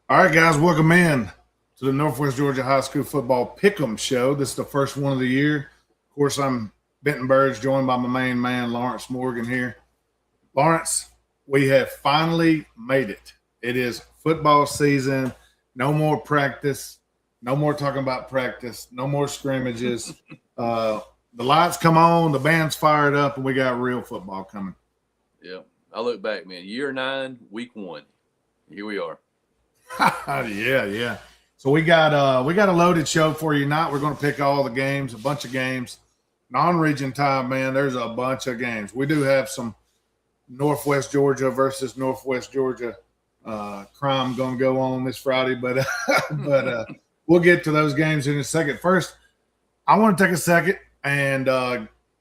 All right, guys, welcome in to the Northwest Georgia High School Football Pickem Show. This is the first one of the year. Of course, I'm Benton Burge, joined by my main man, Lawrence Morgan here. Lawrence, we have finally made it. It is football season. No more practice. No more talking about practice. No more scrimmages. The lights come on, the band's fired up, and we got real football coming. Yeah, I look back, man. Year 9, week 1. Here we are. Yeah. So we got a loaded show for you tonight. We're going to pick all the games, a bunch of games. Non-region time, man, there's a bunch of games. We do have some Northwest Georgia versus Northwest Georgia crime going to go on this Friday, but we'll get to those games in a second. First, I want to take a second and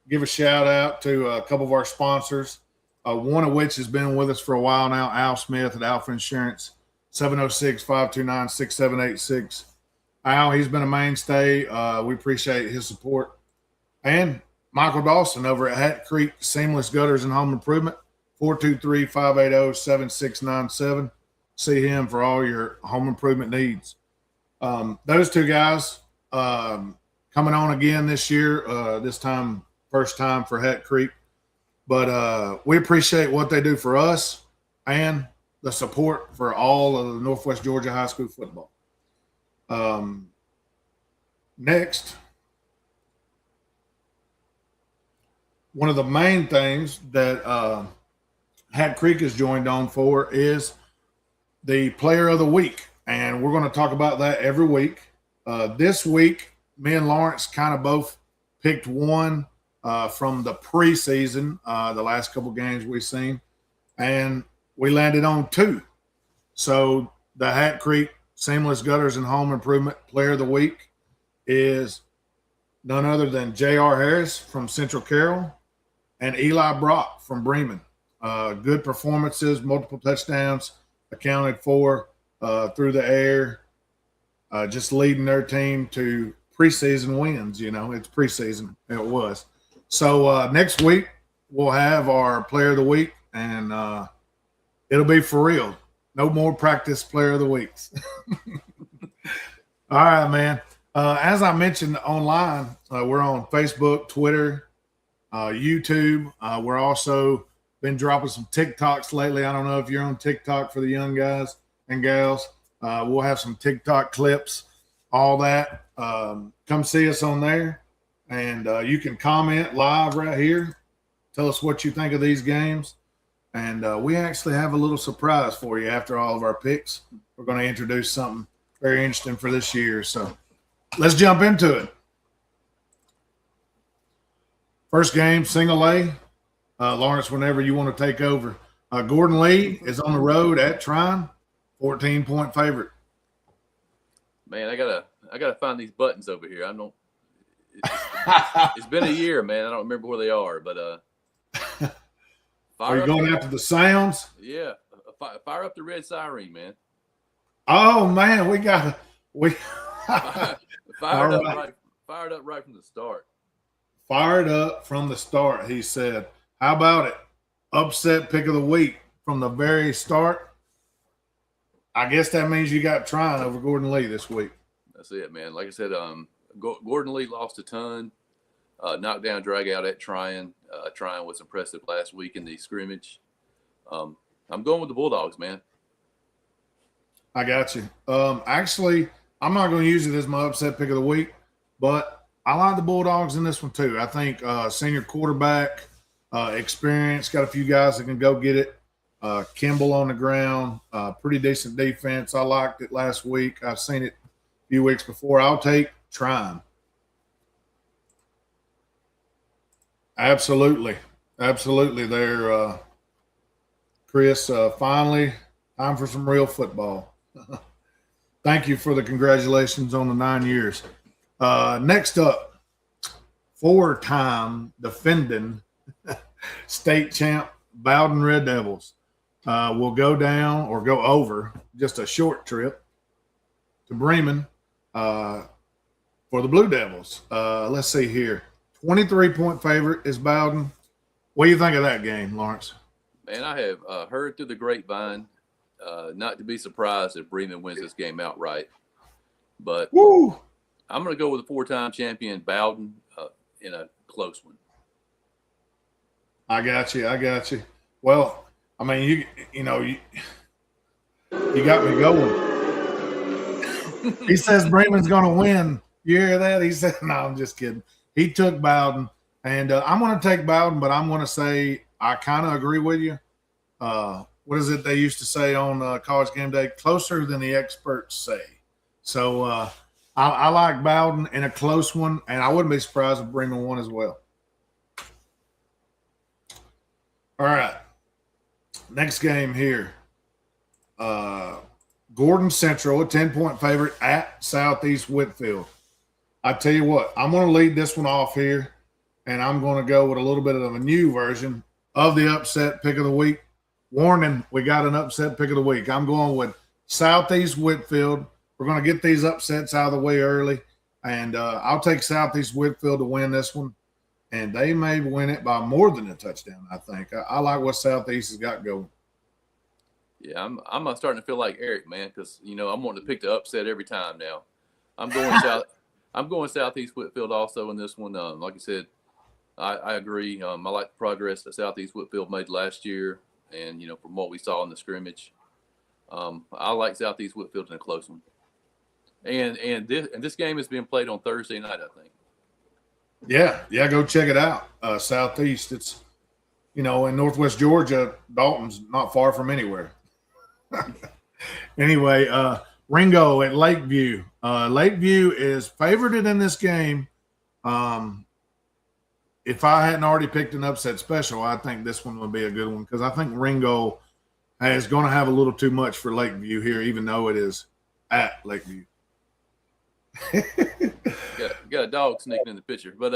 give a shout out to a couple of our sponsors, one of which has been with us for a while now, Al Smith at Alpha Insurance. 706-529-6786. Al, he's been a mainstay. We appreciate his support. And Michael Dawson over at Hat Creek Seamless Gutters and Home Improvement, 423-580-7697. See him for all your home improvement needs. Those two guys coming on again this year, this time, first time for Hat Creek. But we appreciate what they do for us and the support for all of the Northwest Georgia High School football. Next, one of the main things that Hat Creek is joined on for is the Player of the Week, and we're going to talk about that every week. This week, me and Lawrence kind of both picked one from the preseason, the last couple games we've seen, and we landed on 2. So the Hat Creek Seamless Gutters and Home Improvement Player of the Week is none other than J.R. Harris from Central Carroll and Eli Brock from Bremen. Good performances, multiple touchdowns accounted for through the air, just leading their team to preseason wins. You know, it's preseason. It was. So next week we'll have our Player of the Week, and it'll be for real. No more practice Player of the Weeks. All right, man. As I mentioned online, we're on Facebook, Twitter, YouTube. We're also been dropping some TikToks lately. I don't know if you're on TikTok for the young guys and gals. We'll have some TikTok clips, all that. Come see us on there. And you can comment live right here. Tell us what you think of these games. And we actually have a little surprise for you after all of our picks. We're going to introduce something very interesting for this year. So let's jump into it. First game, single A. Lawrence, whenever you want to take over. Gordon Lee is on the road at Trine, 14-point favorite. Man, I gotta find these buttons over here. I don't. It's been a year, man. I don't remember where they are, but Are you going after the sounds? Yeah, fire up the red siren, man. Oh man, fired up right from the start. Fired up from the start, he said. How about it? Upset pick of the week from the very start. I guess that means you got Trine over Gordon Lee this week. That's it, man. Like I said, Gordon Lee lost a ton. Knockdown, drag out at Trine. Trine was impressive last week in the scrimmage. I'm going with the Bulldogs, man. I got you. Actually, I'm not going to use it as my upset pick of the week, but I like the Bulldogs in this one too. I think senior quarterback, experience, got a few guys that can go get it. Kimball on the ground, pretty decent defense. I liked it last week. I've seen it a few weeks before. I'll take Trine. Absolutely. Absolutely there, Chris. Finally, time for some real football. Thank you for the congratulations on the 9 years. Next up, four-time defending state champ Bowden Red Devils will go down or go over just a short trip to Bremen uh, for the Blue Devils. Let's see here. 23-point favorite is Bowden. What do you think of that game, Lawrence? Man, I have heard through the grapevine, not to be surprised if Bremen wins this game outright. But Woo! I'm going to go with the four-time champion Bowden in a close one. I got you. I got you. Well, I mean, you know, you got me going. He says Bremen's going to win. You hear that? He said, no, I'm just kidding. He took Bowden, and I'm going to take Bowden, but I'm going to say I kind of agree with you. What is it they used to say on College Game Day? Closer than the experts say. So I like Bowden in a close one, and I wouldn't be surprised if Bremen won as well. All right. Next game here. Gordon Central, a 10-point favorite at Southeast Whitfield. I tell you what, I'm going to lead this one off here, and I'm going to go with a little bit of a new version of the upset pick of the week. Warning, we got an upset pick of the week. I'm going with Southeast Whitfield. We're going to get these upsets out of the way early, and I'll take Southeast Whitfield to win this one, and they may win it by more than a touchdown, I think. I like what Southeast has got going. Yeah, I'm starting to feel like Eric, man, because I'm wanting to pick the upset every time now. I'm going south. I'm going Southeast Whitfield also in this one. Like I said, I agree. I like the progress that Southeast Whitfield made last year, and from what we saw in the scrimmage, I like Southeast Whitfield in a close one. And this game is being played on Thursday night, I think. Yeah, go check it out. Southeast, it's in Northwest Georgia. Dalton's not far from anywhere. Anyway, Ringo at Lakeview. Lakeview is favored in this game. If I hadn't already picked an upset special, I think this one would be a good one because I think Ringo is going to have a little too much for Lakeview here, even though it is at Lakeview. got a dog sneaking in the picture, but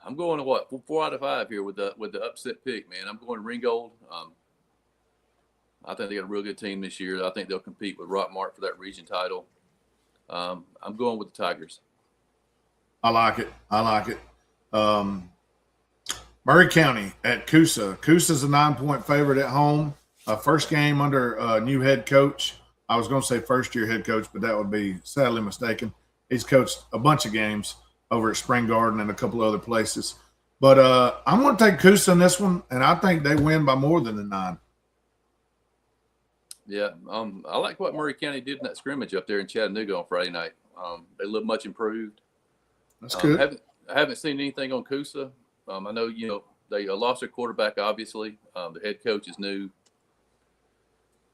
I'm going to 4 out of 5 here with the upset pick, man. I'm going Ringgold. I think they got a real good team this year. I think they'll compete with Rockmart for that region title. I'm going with the Tigers. I like it. Murray County at Coosa. Coosa's a 9-point favorite at home. First game under a new head coach. I was going to say first-year head coach, but that would be sadly mistaken. He's coached a bunch of games over at Spring Garden and a couple other places. But I'm going to take Coosa in this one, and I think they win by more than the 9. Yeah, I like what Murray County did in that scrimmage up there in Chattanooga on Friday night. They look much improved. That's good. I haven't seen anything on Coosa. I know, they lost their quarterback, obviously. The head coach is new.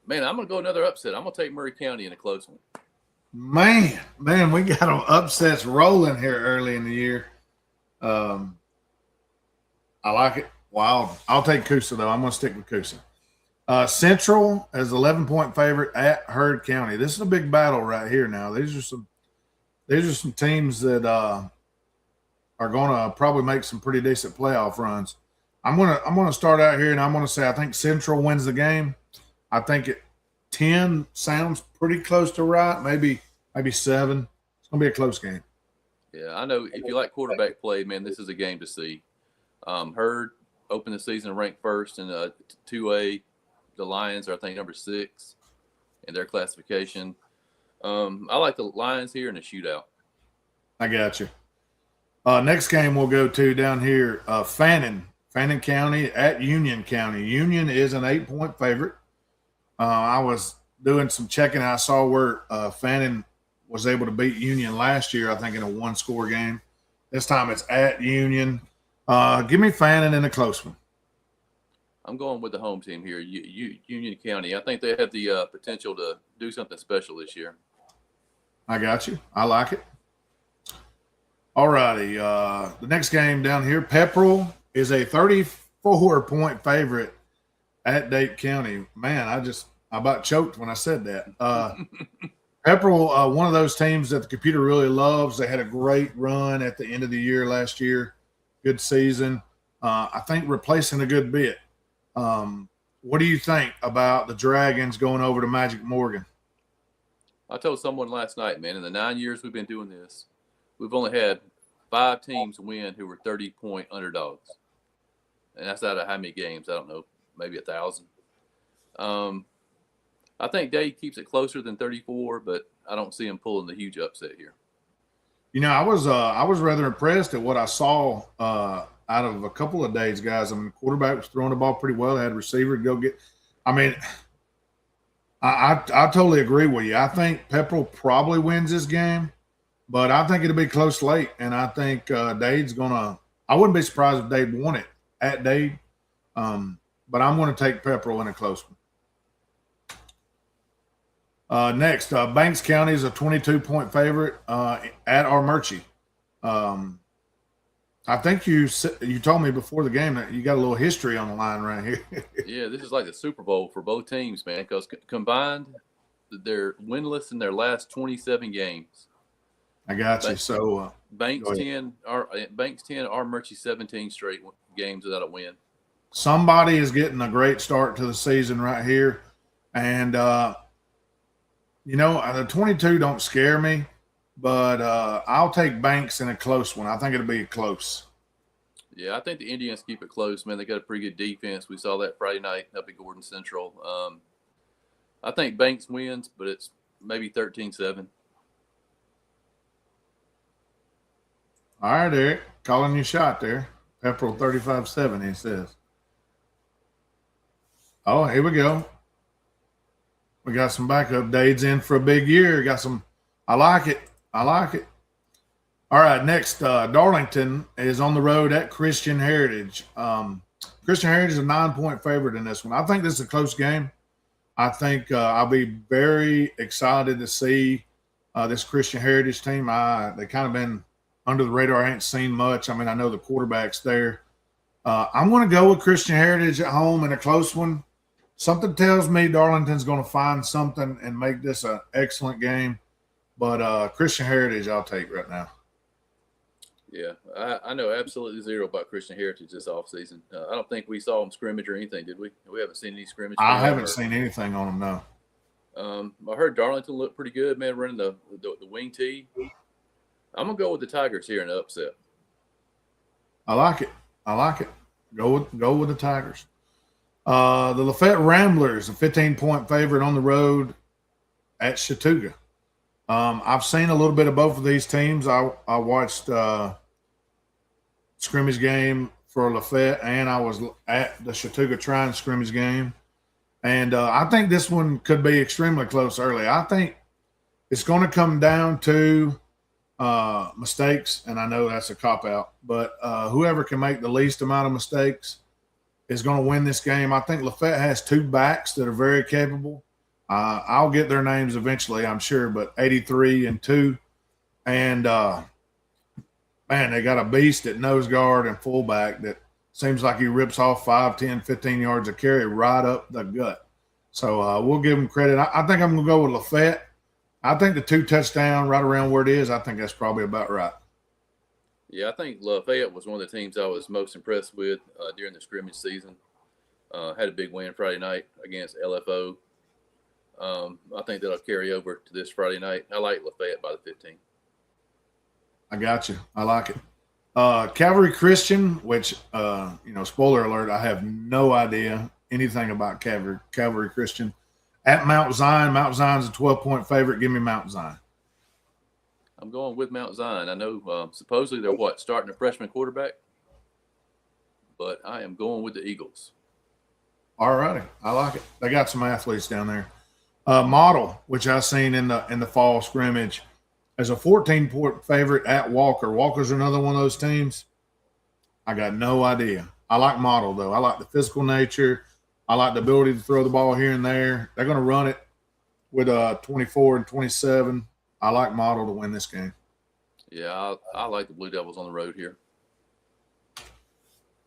Man, I'm going to go another upset. I'm going to take Murray County in a close one. Man, we got them upsets rolling here early in the year. I like it. Wow. I'll take Coosa, though. I'm going to stick with Coosa. Central as 11-point favorite at Heard County. This is a big battle right here now. These are some teams that are going to probably make some pretty decent playoff runs. I'm gonna start out here, and I'm going to say I think Central wins the game. I think 10 sounds pretty close to right. Maybe 7. It's going to be a close game. Yeah, I know. If you like quarterback play, man, this is a game to see. Heard opened the season ranked first in 2A. The Lions are, I think, number 6 in their classification. I like the Lions here in a shootout. I got you. Next game we'll go to down here, Fannin County at Union County. Union is an 8-point favorite. I was doing some checking. I saw where Fannin was able to beat Union last year, I think, in a 1-score game. This time it's at Union. Give me Fannin in a close one. I'm going with the home team here, Union County. I think they have the potential to do something special this year. I got you. I like it. All righty. The next game down here, Pepperell is a 34-point favorite at Dade County. Man, I about choked when I said that. Pepperell, one of those teams that the computer really loves. They had a great run at the end of the year last year. Good season. I think replacing a good bit. What do you think about the Dragons going over to Magic Morgan? I told someone last night, man, in the 9 years we've been doing this, we've only had 5 teams win who were 30-point underdogs. And that's out of how many games? I don't know, maybe 1,000. I think Dade keeps it closer than 34, but I don't see him pulling the huge upset here. You know, I was rather impressed at what I saw out of a couple of days, guys. I mean, the quarterback was throwing the ball pretty well. They had a receiver to go get. I mean, I totally agree with you. I think Pepperell probably wins this game, but I think it'll be close late, and I think Dade's gonna. I wouldn't be surprised if Dade won it at Dade, but I'm going to take Pepperell in a close one. Next, Banks County is a 22-point favorite at Armurchie. I think you told me before the game that you got a little history on the line right here. Yeah, this is like the Super Bowl for both teams, man, because combined, they're winless in their last 27 games. I got you. So Banks 10, Armurchie 17 straight games without a win. Somebody is getting a great start to the season right here, and you know, the 22 don't scare me, but I'll take Banks in a close one. I think it'll be close. Yeah, I think the Indians keep it close, man. They got a pretty good defense. We saw that Friday night up at Gordon Central. I think Banks wins, but it's maybe 13-7. All right, Eric, calling your shot there. Pepperell 35-7, he says. Oh, here we go. We got some backup. Dade's in for a big year. Got some. I like it. I like it. All right, next, Darlington is on the road at Christian Heritage. Christian Heritage is a 9-point favorite in this one. I think this is a close game. I think I'll be very excited to see this Christian Heritage team. They kind of been under the radar. I ain't seen much. I mean, I know the quarterback's there. I'm going to go with Christian Heritage at home in a close one. Something tells me Darlington's going to find something and make this an excellent game. But Christian Heritage, I'll take right now. Yeah, I know absolutely zero about Christian Heritage this offseason. I don't think we saw them scrimmage or anything, did we? We haven't seen any scrimmage. I haven't seen anything on them, no. I heard Darlington looked pretty good, man, running the wing tee. I'm going to go with the Tigers here in the upset. I like it. I like it. Go with the Tigers. The Lafayette Ramblers, a 15-point favorite on the road at Chattooga. I've seen a little bit of both of these teams. I watched scrimmage game for Lafayette, and I was at the Chattooga Trine scrimmage game. And I think this one could be extremely close early. I think it's going to come down to mistakes, and I know that's a cop-out, but whoever can make the least amount of mistakes is going to win this game. I think Lafayette has 2 backs that are very capable. I'll get their names eventually, I'm sure, but 83 and 2. And, man, they got a beast at nose guard and fullback that seems like he rips off 5, 10, 15 yards of carry right up the gut. So we'll give him credit. I think I'm going to go with Lafayette. I think the 2 touchdown right around where it is, I think that's probably about right. Yeah, I think Lafayette was one of the teams I was most impressed with during the scrimmage season. Had a big win Friday night against LFO. I think that'll carry over to this Friday night. I like Lafayette by the 15. I got you. I like it. Calvary Christian, which, spoiler alert, I have no idea anything about Calvary Christian. At Mount Zion. Mount Zion's a 12-point favorite. Give me Mount Zion. I'm going with Mount Zion. I know supposedly they're starting a freshman quarterback, but I am going with the Eagles. All righty. I like it. They got some athletes down there. Model, which I've seen in the fall scrimmage, as a 14-point favorite at Walker. Walker's another one of those teams. I got no idea. I like Model, though. I like the physical nature. I like the ability to throw the ball here and there. They're going to run it with 24 and 27. I like Model to win this game. Yeah, I like the Blue Devils on the road here.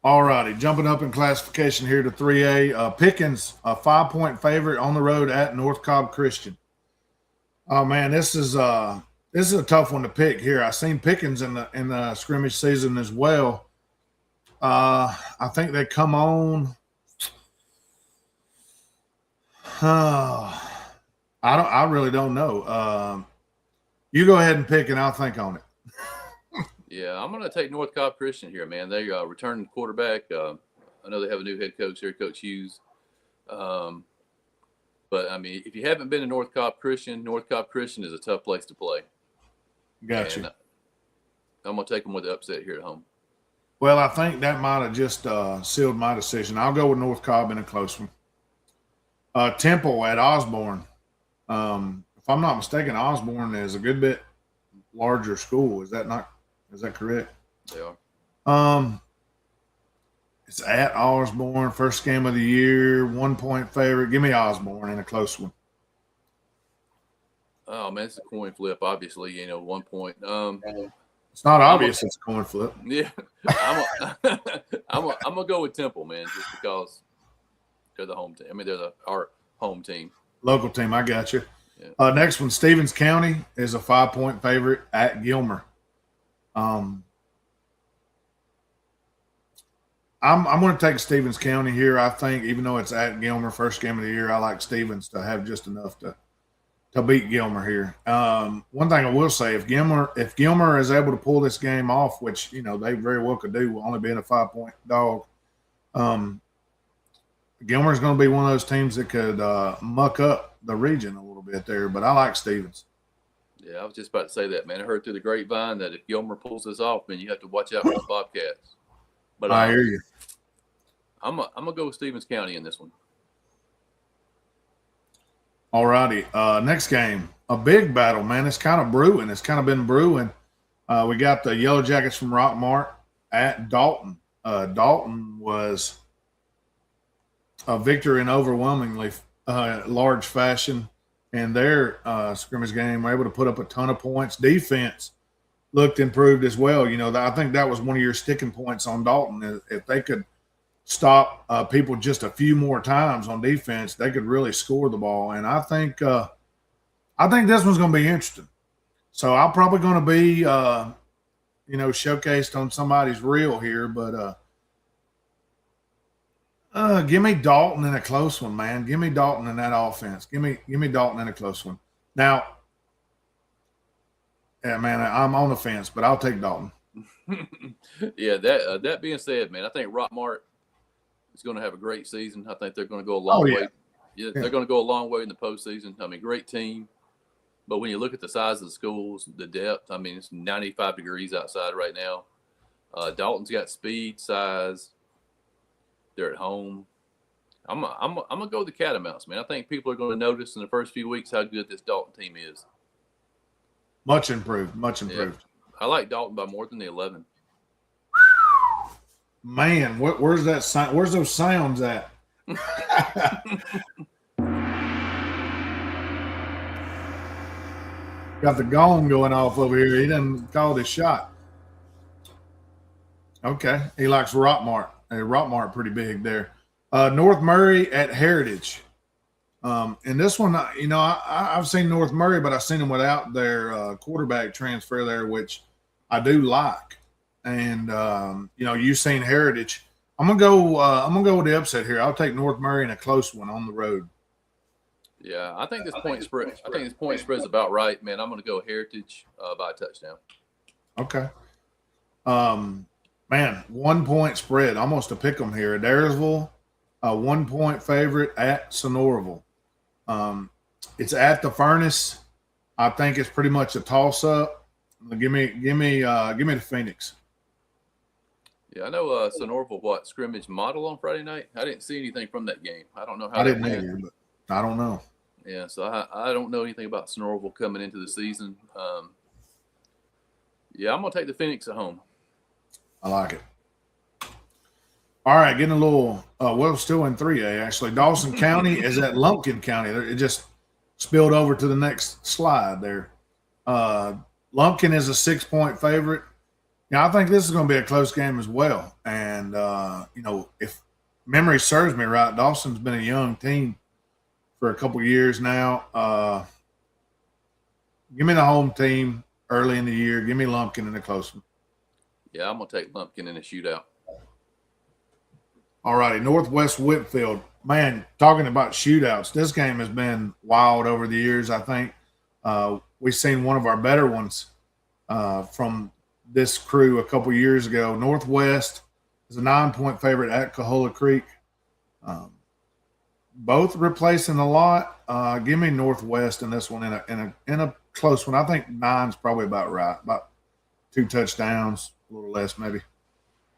All righty, jumping up in classification here to 3A. Pickens, a 5-point favorite on the road at North Cobb Christian. Oh man, this is a tough one to pick here. I seen Pickens in the scrimmage season as well. I think they come on. I really don't know. You go ahead and pick, and I'll think on it. Yeah, I'm going to take North Cobb Christian here, man. They returning quarterback. I know they have a new head coach here, Coach Hughes. But I mean, if you haven't been to North Cobb Christian is a tough place to play. Gotcha. And I'm going to take them with the upset here at home. Well, I think that might have just sealed my decision. I'll go with North Cobb in a close one. Temple at Osborne. If I'm not mistaken, Osborne is a good bit larger school. Is that correct? They are. It's at Osborne, first game of the year, 1-point favorite. Give me Osborne in a close one. Oh man, it's a coin flip. Obviously, 1 point. It's not obvious it's a coin flip. Yeah, I'm gonna go with Temple, man, just because they're the home team. I mean, they're our home team, local team. I got you. Yeah. Next one, Stevens County is a 5-point favorite at Gilmer. I'm going to take Stevens County here. I think even though it's at Gilmer, first game of the year, I like Stevens to have just enough to beat Gilmer here. One thing I will say, if Gilmer is able to pull this game off, which they very well could do, only being a 5-point dog, Gilmer is going to be one of those teams that could muck up the region a little bit there. But I like Stevens. Yeah, I was just about to say that, man. I heard through the grapevine that if Gilmer pulls this off, man, you have to watch out for the Bobcats. But I hear you. I'm gonna go with Stevens County in this one. All righty. Next game, a big battle, man. It's kind of brewing. It's kind of been brewing. We got the Yellow Jackets from Rockmart at Dalton. Dalton was a victory in overwhelmingly large fashion in their scrimmage game. Were able to put up a ton of points. Defense looked improved as well. I think that was one of your sticking points on Dalton. If they could stop people just a few more times on defense, they could really score the ball. And I think this one's going to be interesting. So I'm probably going to be, showcased on somebody's reel here. But give me Dalton in a close one, man. Give me Dalton in that offense. Give me Dalton in a close one. Now, yeah, man, I'm on the fence, but I'll take Dalton. Yeah, that being said, man, I think Rockmart is going to have a great season. I think they're going to go a long way. Yeah, they're going to go a long way in the postseason. I mean, great team. But when you look at the size of the schools, the depth, I mean, it's 95 degrees outside right now. Dalton's got speed, size. They're at home. I'm gonna go with the Catamounts, man. I think people are going to notice in the first few weeks how good this Dalton team is. Much improved. Yeah. I like Dalton by more than the 11. Man, where's that sound? Where's those sounds at? Got the gong going off over here. He done called his shot. Okay, he likes Rockmart. Rockmart pretty big there. North Murray at Heritage. And this one, I've seen North Murray, but I've seen them without their quarterback transfer there, which I do like. And you've seen Heritage. I'm gonna go with the upset here. I'll take North Murray in a close one on the road. Yeah, I think this point spread is about right, man. I'm gonna go Heritage by a touchdown. Okay. Man, 1-point spread, almost a pick 'em here. Adairsville, a 1-point favorite at Sonoraville. It's at the Furnace. I think it's pretty much a toss-up. Give me the Phoenix. Yeah, I know Sonoraville scrimmage model on Friday night. I didn't see anything from that game. I don't know how. I didn't either, but I don't know. Yeah, so I don't know anything about Sonoraville coming into the season. Yeah, I'm gonna take the Phoenix at home. I like it. All right, getting a little still in 3A actually. Dawson County is at Lumpkin County. It just spilled over to the next slide there. Lumpkin is a 6-point favorite. Yeah, I think this is going to be a close game as well. And, if memory serves me right, Dawson's been a young team for a couple years now. Give me the home team early in the year. Give me Lumpkin in a close one. Yeah, I'm going to take Lumpkin in a shootout. All righty, Northwest Whitfield. Man, talking about shootouts, this game has been wild over the years, I think. We've seen one of our better ones from this crew a couple years ago. Northwest is a 9-point favorite at Cahola Creek. Both replacing a lot. Give me Northwest in this one in a close one. I think 9's probably about right. About 2 touchdowns, a little less maybe.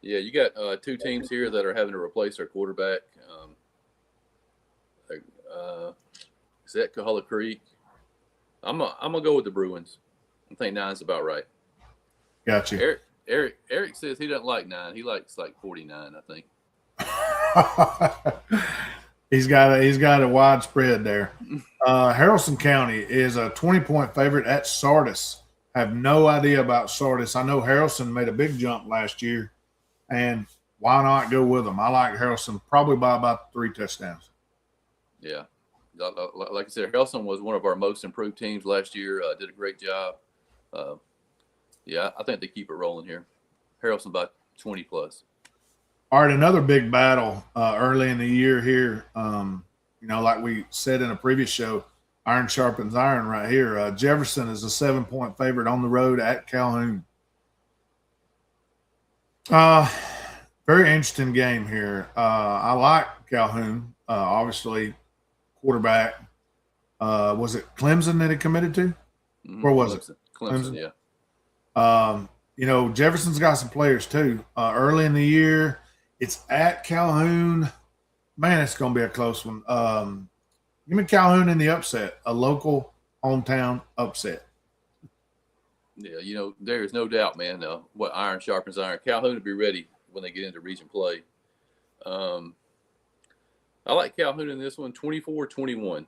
Yeah, you got two teams here that are having to replace their quarterback. Is that Cahola Creek? I'm gonna go with the Bruins. I think 9's about right. Gotcha. Eric says he doesn't like 9. He likes like 49, I think. He's got a wide spread there. Haralson County is a 20-point favorite at Sardis. Have no idea about Sardis. I know Haralson made a big jump last year, and why not go with them? I like Haralson probably by about 3 touchdowns. Yeah. Like I said, Haralson was one of our most improved teams last year. Did a great job. Yeah, I think they keep it rolling here. Haralson by 20 plus. All right, another big battle early in the year here. Like we said in a previous show, iron sharpens iron right here. Jefferson is a 7-point favorite on the road at Calhoun. Very interesting game here. I like Calhoun. Obviously, quarterback. Was it Clemson that he committed to? Mm-hmm. Where was it? Clemson, yeah. Jefferson's got some players too. Early in the year, it's at Calhoun. Man, it's going to be a close one. Give me Calhoun in the upset, a local hometown upset. Yeah, there is no doubt, man, what iron sharpens iron. Calhoun will be ready when they get into region play. I like Calhoun in this one, 24-21.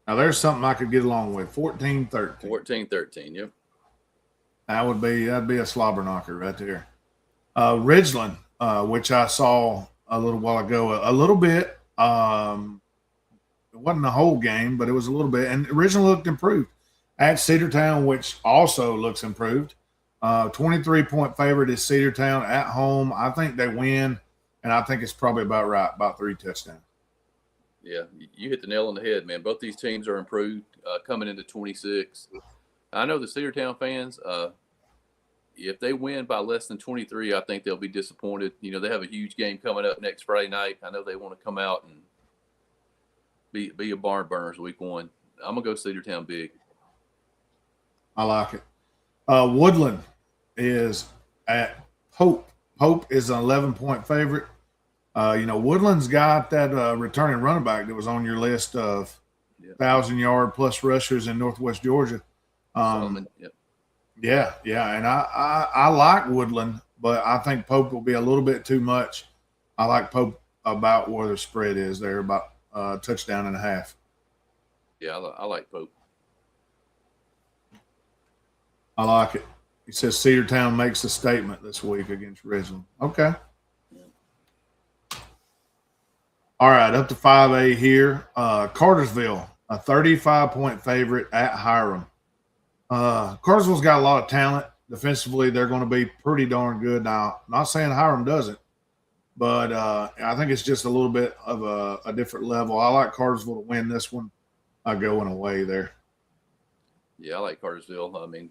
Now, there's something I could get along with, 14-13. 14-13, yep. That'd be a slobber knocker right there. Ridgeland, which I saw a little while ago, a little bit. It wasn't the whole game, but it was a little bit. And Ridgeland looked improved. At Cedartown, which also looks improved. 23-point favorite is Cedartown at home. I think they win, and I think it's probably about right, about 3 touchdowns. Yeah, you hit the nail on the head, man. Both these teams are improved coming into 26. I know the Cedartown fans, if they win by less than 23, I think they'll be disappointed. They have a huge game coming up next Friday night. I know they want to come out and be a barn burners week 1. I'm going to go Cedartown big. I like it. Woodland is at Pope. Pope is an 11-point favorite. Woodland's got that returning running back that was on your list of 1,000-yard plus rushers in Northwest Georgia. Solomon, yep. Yeah, and I like Woodland, but I think Pope will be a little bit too much. I like Pope about where the spread is there, about a touchdown and a half. Yeah, I like Pope. I like it. He says Cedartown makes a statement this week against Ridgeland. Okay. All right, up to 5A here. Cartersville, a 35-point favorite at Hiram. Cartersville's got a lot of talent. Defensively, they're going to be pretty darn good. Now, not saying Hiram doesn't, but I think it's just a little bit of a different level. I like Cartersville to win this one. I go in away there. Yeah, I like Cartersville. I mean,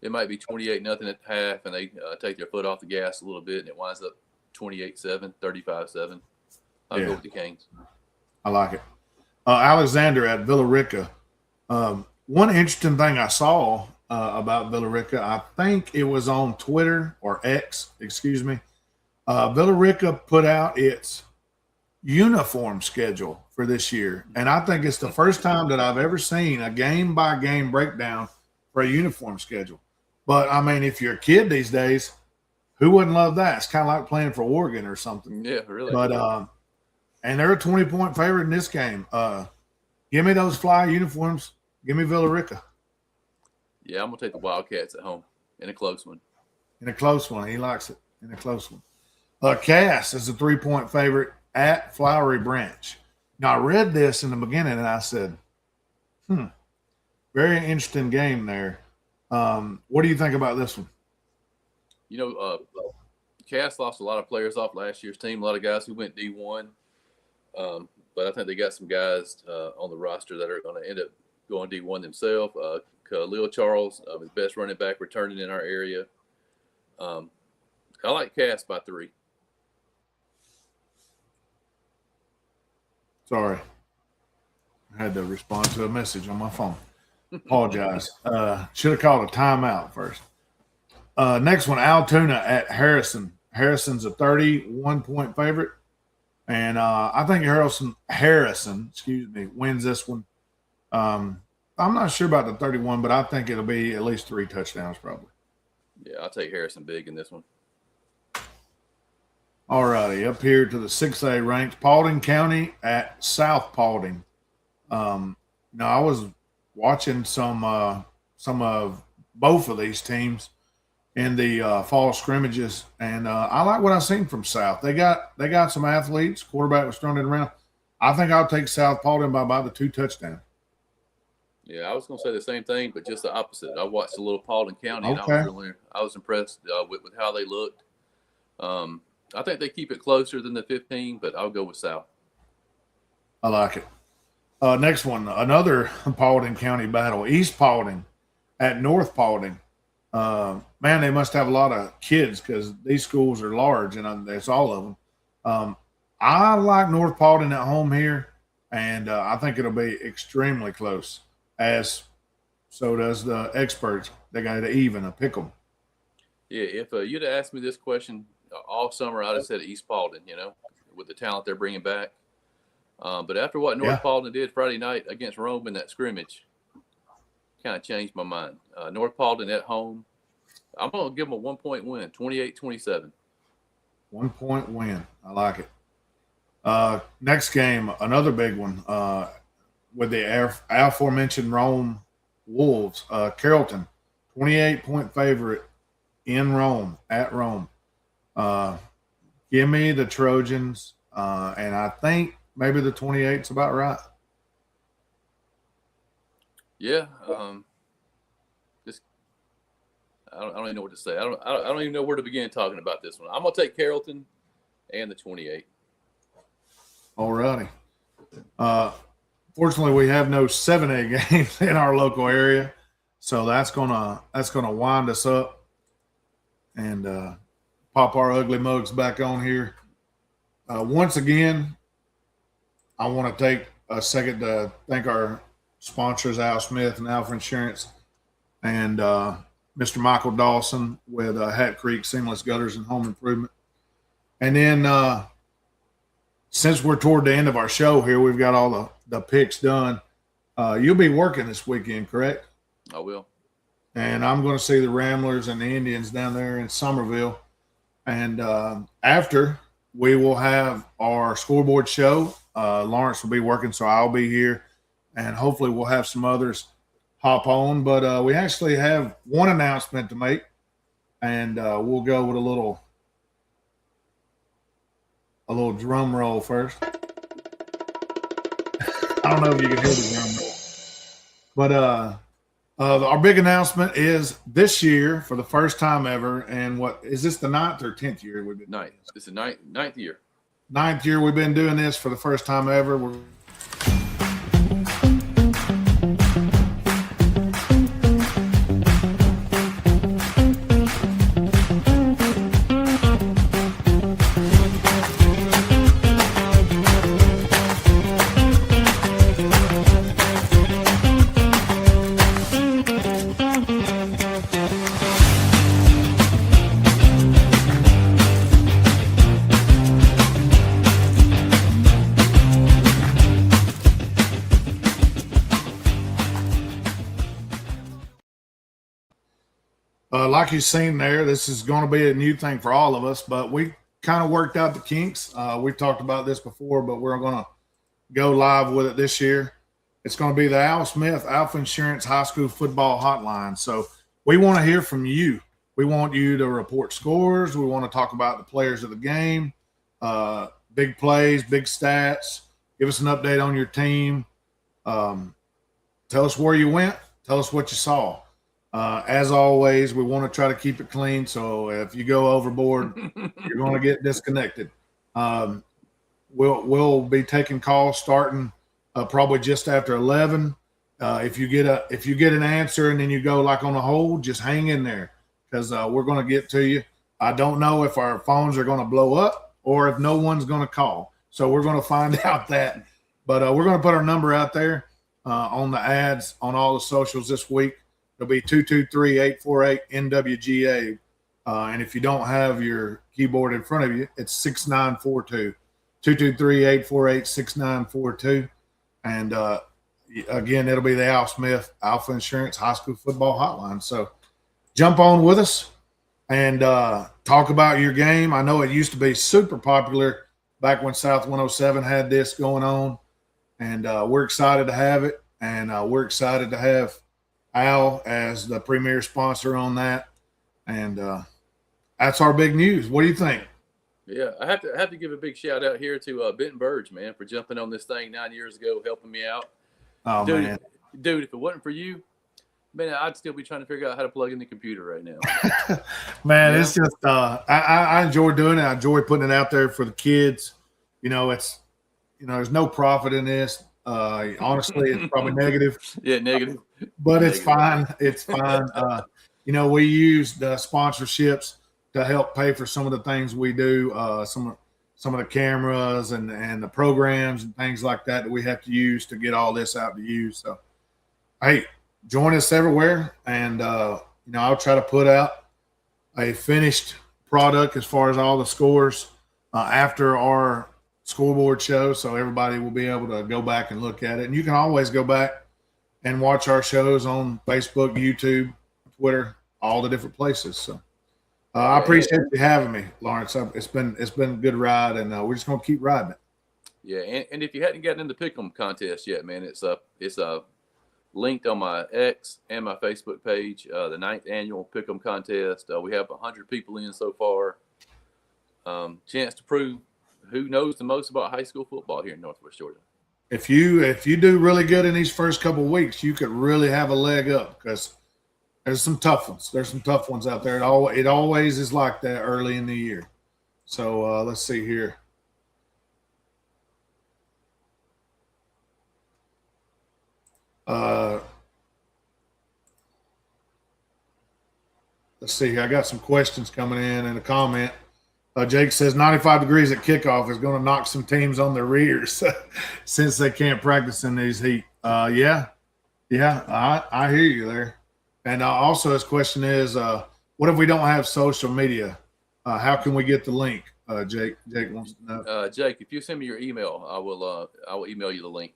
it might be 28-0 at half, and they take their foot off the gas a little bit, and it winds up 28-7, 35-7. I'll go with the Canes. I like it. Alexander at Villa Rica. One interesting thing I saw about Villa Rica, I think it was on Twitter or X, excuse me. Villa Rica put out its uniform schedule for this year, and I think it's the first time that I've ever seen a game-by-game breakdown for a uniform schedule. But, I mean, if you're a kid these days, who wouldn't love that? It's kind of like playing for Oregon or something. Yeah, really. But and they're a 20-point favorite in this game. Give me those fly uniforms. Give me Villa Rica. Yeah, I'm gonna take the Wildcats at home in a close one. In a close one. He likes it in a close one. Cass is a 3-point favorite at Flowery Branch. Now, I read this in the beginning and I said, very interesting game there. What do you think about this one? You know, Cass lost a lot of players off last year's team. A lot of guys who went D1, but I think they got some guys on the roster that are going to end up going D1 themselves. Khalil Charles, his best running back, returning in our area. I like Cass by 3. Sorry. I had to respond to a message on my phone. Apologize. Should have called a timeout first. Next one, Altoona at Harrison. Harrison's a 31-point favorite. And I think Harrison, wins this one. I'm not sure about the 31, but I think it'll be at least 3 touchdowns probably. Yeah, I'll take Harrison big in this one. All righty, up here to the 6A ranked Paulding County at South Paulding. Now I was watching some of both of these teams in the fall scrimmages, and I like what I've seen from South. They got some athletes. Quarterback was throwing it around. I think I'll take South Paulding by about the 2 touchdowns. Yeah, I was going to say the same thing, but just the opposite. I watched a little Paulding County, and Okay. I was impressed with how they looked. I think they keep it closer than the 15, but I'll go with South. I like it. Next one, another Paulding County battle. East Paulding at North Paulding. Man, they must have a lot of kids because these schools are large, and it's all of them. I like North Paulding at home here, and I think it'll be extremely close. As so does the experts. They got to even a Pickem. Yeah, if you'd have asked me this question all summer, I'd have said East Paulding, with the talent they're bringing back. But after what North Paulding did Friday night against Rome in that scrimmage, kind of changed my mind. North Paulding at home, I'm going to give them a 1-point win, 28-27. 1-point win. I like it. Next game, another big one with the aforementioned Rome Wolves. Carrollton, 28-point favorite in Rome, at Rome. Give me the Trojans, and I think maybe the 28's about right. Yeah, I don't even know what to say. I don't even know where to begin talking about this one. I'm gonna take Carrollton and the 28. All righty. Fortunately, we have no 7A games in our local area, so that's gonna wind us up and pop our ugly mugs back on here. Once again, I want to take a second to thank our sponsors, Al Smith and Alpha Insurance, and Mr. Michael Dawson with Hat Creek Seamless Gutters and Home Improvement. And then since we're toward the end of our show here, we've got all the picks done. You'll be working this weekend, correct? I will. And I'm going to see the Ramblers and the Indians down there in Somerville. And after, we will have our scoreboard show. Lawrence will be working, so I'll be here. And hopefully we'll have some others hop on. But we actually have one announcement to make. And we'll go with a little drum roll first. I don't know if you can hear the drum roll. But our big announcement is this year, for the first time ever, and what is this, the 9th or 10th year we've been? Ninth. This is ninth year. 9th year we've been doing this for the first time ever. Like you've seen there, this is going to be a new thing for all of us, but we kind of worked out the kinks. We've talked about this before, but we're going to go live with it this year. It's going to be the Al Smith Alpha Insurance High School Football Hotline. So we want to hear from you. We want you to report scores. We want to talk about the players of the game, big plays, big stats. Give us an update on your team. Tell us where you went. Tell us what you saw. As always, we want to try to keep it clean. So if you go overboard, you're going to get disconnected. We'll be taking calls starting probably just after 11. If you get an answer and then you go like on a hold, just hang in there because we're going to get to you. I don't know if our phones are going to blow up or if no one's going to call. So we're going to find out that. But we're going to put our number out there on the ads on all the socials this week. It'll be 223-848-NWGA. And if you don't have your keyboard in front of you, it's 6942. 223-848-6942. And again, it'll be the Al Smith Alpha Insurance High School Football Hotline. So jump on with us and talk about your game. I know it used to be super popular back when South 107 had this going on. And we're excited to have it. And we're excited to have Al as the premier sponsor on that. And that's our big news. What do you think? Yeah, I have to give a big shout out here to Benton Burge, man, for jumping on this thing 9 years ago, helping me out. Oh, dude, if it wasn't for you, man, I'd still be trying to figure out how to plug in the computer right now. Man, yeah. It's just I enjoy doing it. I enjoy putting it out there for the kids. It's there's no profit in this. Honestly, it's probably negative. Yeah, negative. But it's fine. It's fine. We use the sponsorships to help pay for some of the things we do, some of the cameras and the programs and things like that we have to use to get all this out to you. So, hey, join us everywhere, and I'll try to put out a finished product as far as all the scores after our scoreboard show, so everybody will be able to go back and look at it. And you can always go back and watch our shows on Facebook, YouTube, Twitter, all the different places. So I appreciate you having me, Lawrence. It's been a good ride, and we're just gonna keep riding it. Yeah, and if you hadn't gotten in the Pickem contest yet, man, it's linked on my X and my Facebook page. The 9th annual Pickem contest. We have 100 people in so far. Chance to prove who knows the most about high school football here in Northwest Georgia. If you do really good in these first couple of weeks, you could really have a leg up because there's some tough ones. There's some tough ones out there. It always is like that early in the year. So let's see here. Let's see here. I got some questions coming in a comment. Jake says 95 degrees at kickoff is going to knock some teams on their rears since they can't practice in these heat. Yeah, I hear you there. And also his question is, what if we don't have social media? How can we get the link? Jake wants to know. Jake, if you send me your email, I will email you the link.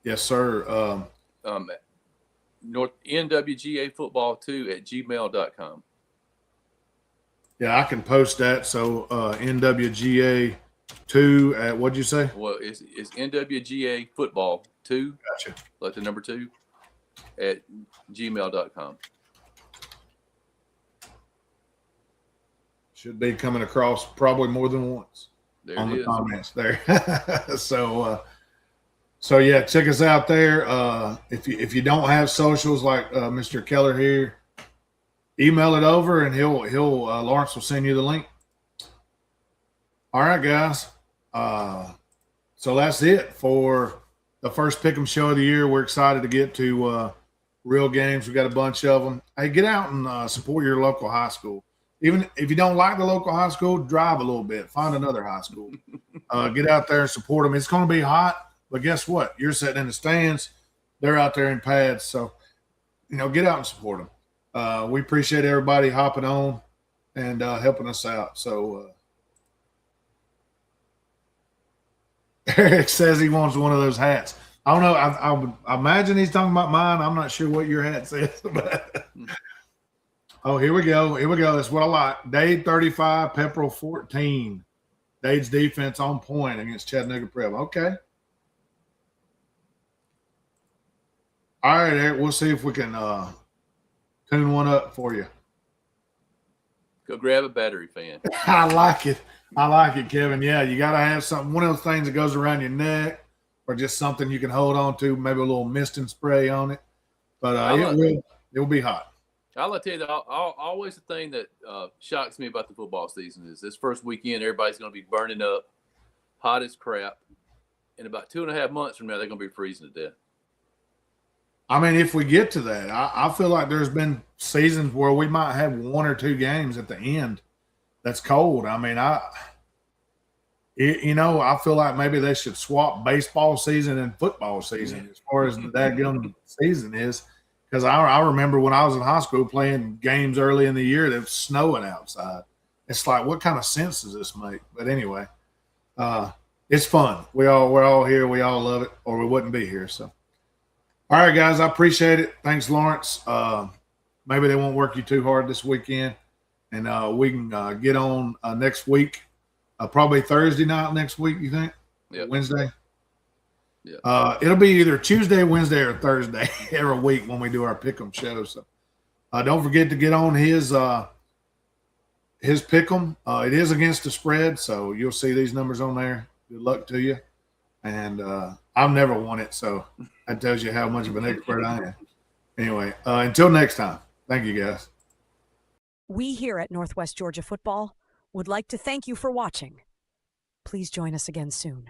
Yes, sir. NWGA football 2@gmail.com. Yeah, I can post that. So NWGA 2 at what'd you say? Well, it's NWGA football 2. Gotcha. Like the number 2 at gmail.com. Should be coming across probably more than once there on the is. comments there. So yeah, check us out there. If you don't have socials like Mr. Keller here, email it over and Lawrence will send you the link. All right, guys. So that's it for the first Pickem show of the year. We're excited to get to real games. We got a bunch of them. Hey, get out and support your local high school. Even if you don't like the local high school, drive a little bit. Find another high school. Get out there and support them. It's going to be hot, but guess what? You're sitting in the stands. They're out there in pads. So, get out and support them. We appreciate everybody hopping on and helping us out. So Eric says he wants one of those hats. I don't know. I imagine he's talking about mine. I'm not sure what your hat says. But oh, here we go. That's what I like. Dade 35, Pepperell 14. Dade's defense on point against Chattanooga Prep. Okay. All right, Eric, we'll see if we can tune one up for you. Go grab a battery fan. I like it. I like it, Kevin. Yeah, you got to have something, one of those things that goes around your neck or just something you can hold on to, maybe a little misting spray on it. But it will be hot. I'll tell you that always the thing that shocks me about the football season is this first weekend, everybody's going to be burning up, hot as crap. In about 2.5 months from now, they're going to be freezing to death. I mean, if we get to that, I feel like there's been seasons where we might have 1 or 2 games at the end that's cold. I mean, I feel like maybe they should swap baseball season and football season as far as the daggum season is. Because I remember when I was in high school playing games early in the year that was snowing outside. It's like, what kind of sense does this make? But anyway, it's fun. We're all here. We all love it, or we wouldn't be here. So, all right, guys, I appreciate it. Thanks, Lawrence. Maybe they won't work you too hard this weekend, and we can get on next week. Probably Thursday night next week. You think? Yeah. Wednesday. Yeah. It'll be either Tuesday, Wednesday, or Thursday every week when we do our Pickem show. So don't forget to get on his Pickem. It is against the spread, so you'll see these numbers on there. Good luck to you. And I've never won it, so that tells you how much of an expert I am. Anyway, until next time, thank you, guys. We here at Northwest Georgia Football would like to thank you for watching. Please join us again soon.